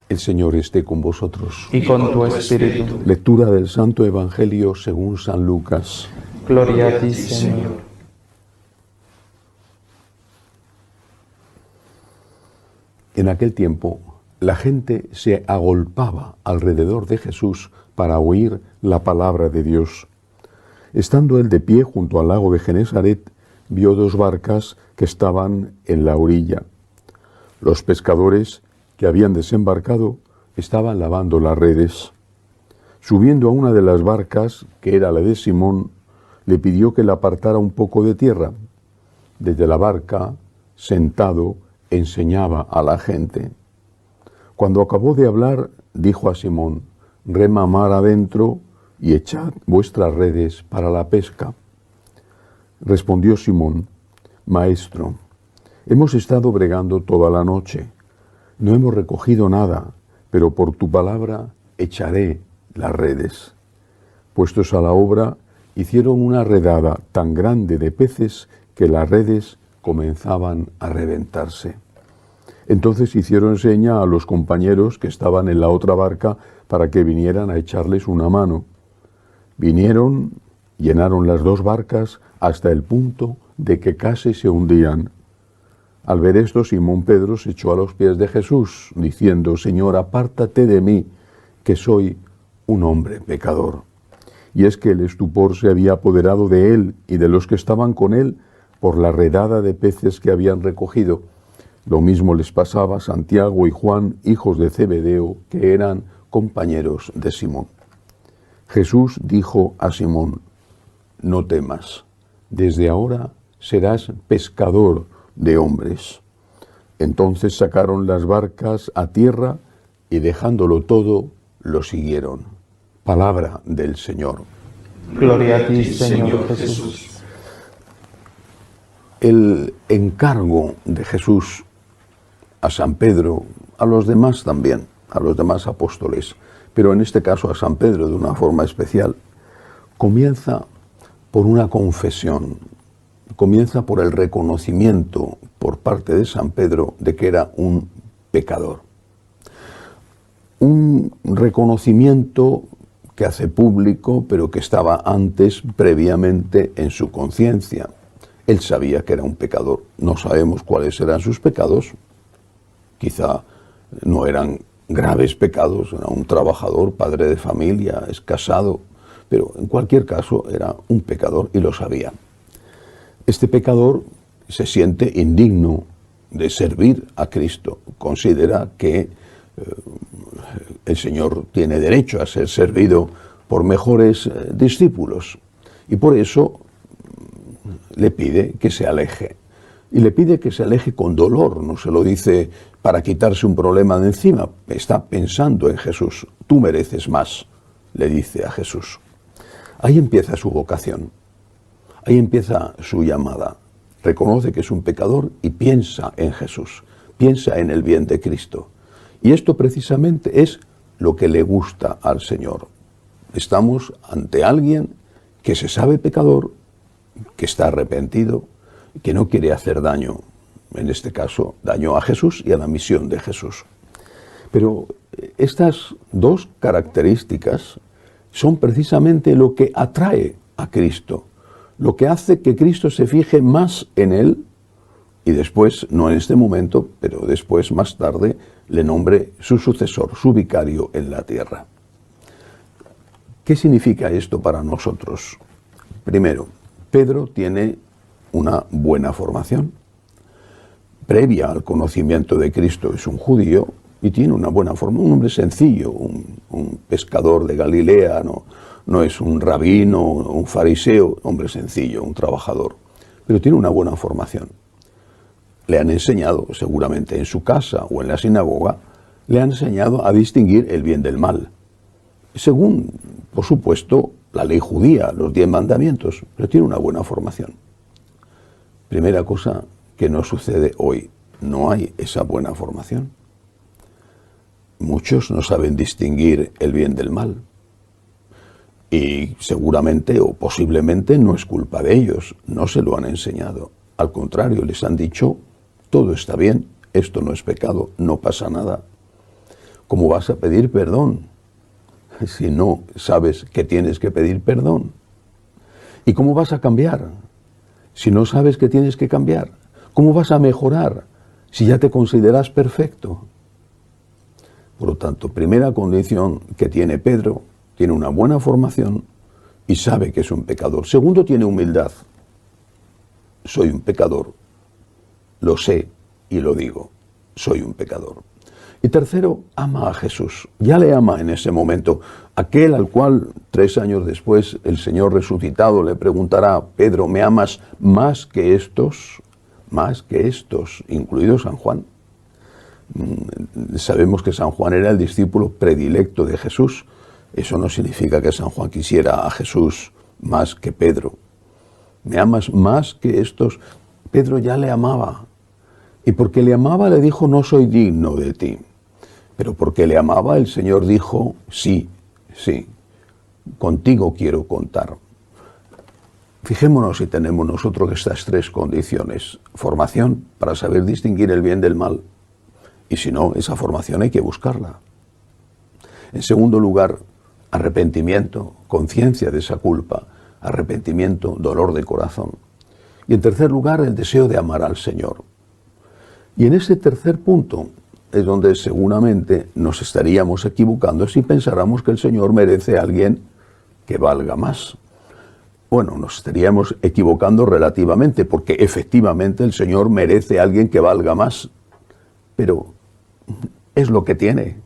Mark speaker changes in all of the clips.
Speaker 1: El Señor esté con vosotros.
Speaker 2: Y con tu espíritu.
Speaker 1: Lectura del Santo Evangelio según San Lucas.
Speaker 2: Gloria a ti, Señor.
Speaker 1: En aquel tiempo, la gente se agolpaba alrededor de Jesús para oír la palabra de Dios. Estando él de pie junto al lago de Genesaret, vio dos barcas que estaban en la orilla. Los pescadores que habían desembarcado estaban lavando las redes. Subiendo a una de las barcas, que era la de Simón, le pidió que la apartara un poco de tierra. Desde la barca, sentado, enseñaba a la gente. Cuando acabó de hablar, dijo a Simón: rema mar adentro y echad vuestras redes para la pesca. Respondió Simón: Maestro, hemos estado bregando toda la noche. No hemos recogido nada, pero por tu palabra echaré las redes. Puestos a la obra, hicieron una redada tan grande de peces que las redes comenzaban a reventarse. Entonces hicieron seña a los compañeros que estaban en la otra barca para que vinieran a echarles una mano. Vinieron, llenaron las dos barcas hasta el punto de que casi se hundían. Al ver esto, Simón Pedro se echó a los pies de Jesús, diciendo: Señor, apártate de mí, que soy un hombre pecador. Y es que el estupor se había apoderado de él y de los que estaban con él por la redada de peces que habían recogido. Lo mismo les pasaba a Santiago y Juan, hijos de Zebedeo, que eran compañeros de Simón. Jesús dijo a Simón: no temas, desde ahora serás pescador de hombres. Entonces sacaron las barcas a tierra y dejándolo todo, lo siguieron. Palabra del Señor.
Speaker 2: Gloria a ti, Señor Jesús.
Speaker 1: El encargo de Jesús a San Pedro, a los demás también, a los demás apóstoles, pero en este caso a San Pedro de una forma especial, comienza por una confesión, comienza por el reconocimiento por parte de San Pedro de que era un pecador. Un reconocimiento que hace público, pero que estaba antes, previamente, en su conciencia. Él sabía que era un pecador. No sabemos cuáles eran sus pecados. Quizá no eran graves pecados, era un trabajador, padre de familia, es casado, pero en cualquier caso era un pecador y lo sabía. Este pecador se siente indigno de servir a Cristo, considera que el Señor tiene derecho a ser servido por mejores discípulos y por eso le pide que se aleje. Y le pide que se aleje con dolor, no se lo dice para quitarse un problema de encima, está pensando en Jesús. Tú mereces más, le dice a Jesús. Ahí empieza su vocación, ahí empieza su llamada. Reconoce que es un pecador y piensa en Jesús, piensa en el bien de Cristo. Y esto precisamente es lo que le gusta al Señor. Estamos ante alguien que se sabe pecador, que está arrepentido, que no quiere hacer daño, en este caso daño a Jesús y a la misión de Jesús. Pero estas dos características son precisamente lo que atrae a Cristo, lo que hace que Cristo se fije más en él y después, no en este momento, pero después, más tarde, le nombre su sucesor, su vicario en la tierra. ¿Qué significa esto para nosotros? Primero, Pedro tiene una buena formación. Previa al conocimiento de Cristo, es un judío y tiene una buena formación, un hombre sencillo, un pescador de Galilea, no es un rabino, un fariseo, hombre sencillo, un trabajador, pero tiene una buena formación. Le han enseñado, seguramente en su casa o en la sinagoga, le han enseñado a distinguir el bien del mal, según, por supuesto, la ley judía, los 10 mandamientos, pero tiene una buena formación. Primera cosa que no sucede hoy, no hay esa buena formación. Muchos no saben distinguir el bien del mal. Y seguramente o posiblemente no es culpa de ellos, no se lo han enseñado. Al contrario, les han dicho, todo está bien, esto no es pecado, no pasa nada. ¿Cómo vas a pedir perdón si no sabes que tienes que pedir perdón? ¿Y cómo vas a cambiar si no sabes que tienes que cambiar? ¿Cómo vas a mejorar si ya te consideras perfecto? Por lo tanto, primera condición que tiene Pedro, tiene una buena formación y sabe que es un pecador. Segundo, tiene humildad. Soy un pecador, lo sé y lo digo, soy un pecador. Y tercero, ama a Jesús. Ya le ama en ese momento. Aquel al cual 3 años después el Señor resucitado le preguntará, Pedro, ¿me amas más que estos? Más que estos, incluido San Juan. Sabemos que San Juan era el discípulo predilecto de Jesús. Eso no significa que San Juan quisiera a Jesús más que Pedro. ¿Me amas más que estos? Pedro ya le amaba. Y porque le amaba le dijo, no soy digno de ti. Pero porque le amaba el Señor dijo, sí, sí, contigo quiero contar. Fijémonos si tenemos nosotros estas 3 condiciones. Formación para saber distinguir el bien del mal. Y si no, esa formación hay que buscarla. En segundo lugar, arrepentimiento, conciencia de esa culpa, arrepentimiento, dolor de corazón. Y en tercer lugar, el deseo de amar al Señor. Y en ese tercer punto es donde seguramente nos estaríamos equivocando si pensáramos que el Señor merece a alguien que valga más. Bueno, nos estaríamos equivocando relativamente, porque efectivamente el Señor merece a alguien que valga más. Pero es lo que tiene.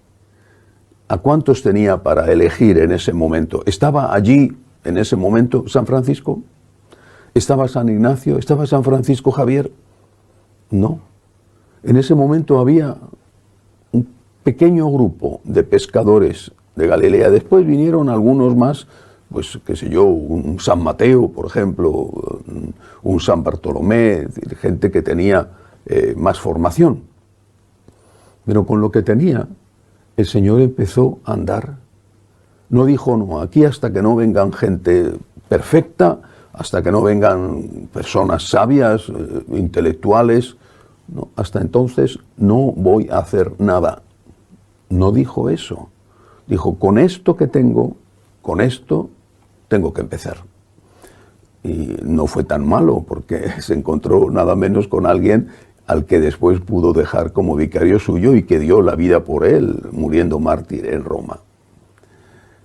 Speaker 1: ¿A cuántos tenía para elegir en ese momento? ¿Estaba allí en ese momento San Francisco? ¿Estaba San Ignacio? ¿Estaba San Francisco Javier? No. En ese momento había un pequeño grupo de pescadores de Galilea. Después vinieron algunos más, pues qué sé yo, un San Mateo, por ejemplo, un San Bartolomé, gente que tenía más formación. Pero con lo que tenía, el Señor empezó a andar. No dijo, no, aquí hasta que no vengan gente perfecta, hasta que no vengan personas sabias, intelectuales, no, hasta entonces no voy a hacer nada. No dijo eso. Dijo, con esto que tengo, con esto tengo que empezar. Y no fue tan malo, porque se encontró nada menos con alguien al que después pudo dejar como vicario suyo y que dio la vida por él, muriendo mártir en Roma.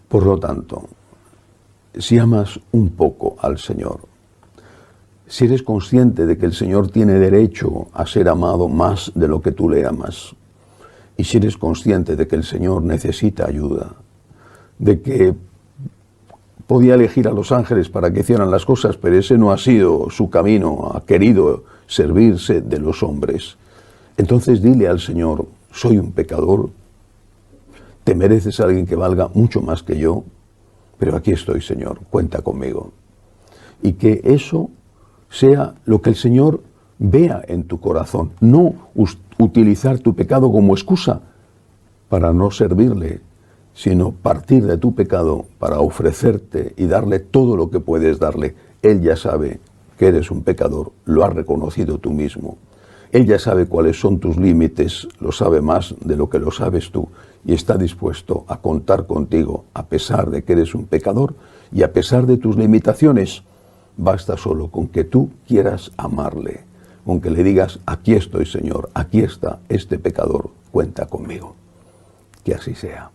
Speaker 1: Por lo tanto, si amas un poco al Señor, si eres consciente de que el Señor tiene derecho a ser amado más de lo que tú le amas, y si eres consciente de que el Señor necesita ayuda, de que podía elegir a los ángeles para que hicieran las cosas, pero ese no ha sido su camino, ha querido servirse de los hombres. Entonces dile al Señor, soy un pecador, te mereces a alguien que valga mucho más que yo, pero aquí estoy, Señor, cuenta conmigo. Y que eso sea lo que el Señor vea en tu corazón, no utilizar tu pecado como excusa para no servirle, sino partir de tu pecado para ofrecerte y darle todo lo que puedes darle. Él ya sabe que eres un pecador, lo has reconocido tú mismo. Él ya sabe cuáles son tus límites, lo sabe más de lo que lo sabes tú, y está dispuesto a contar contigo a pesar de que eres un pecador y a pesar de tus limitaciones. Basta solo con que tú quieras amarle, con que le digas, aquí estoy, Señor, aquí está este pecador, cuenta conmigo. Que así sea.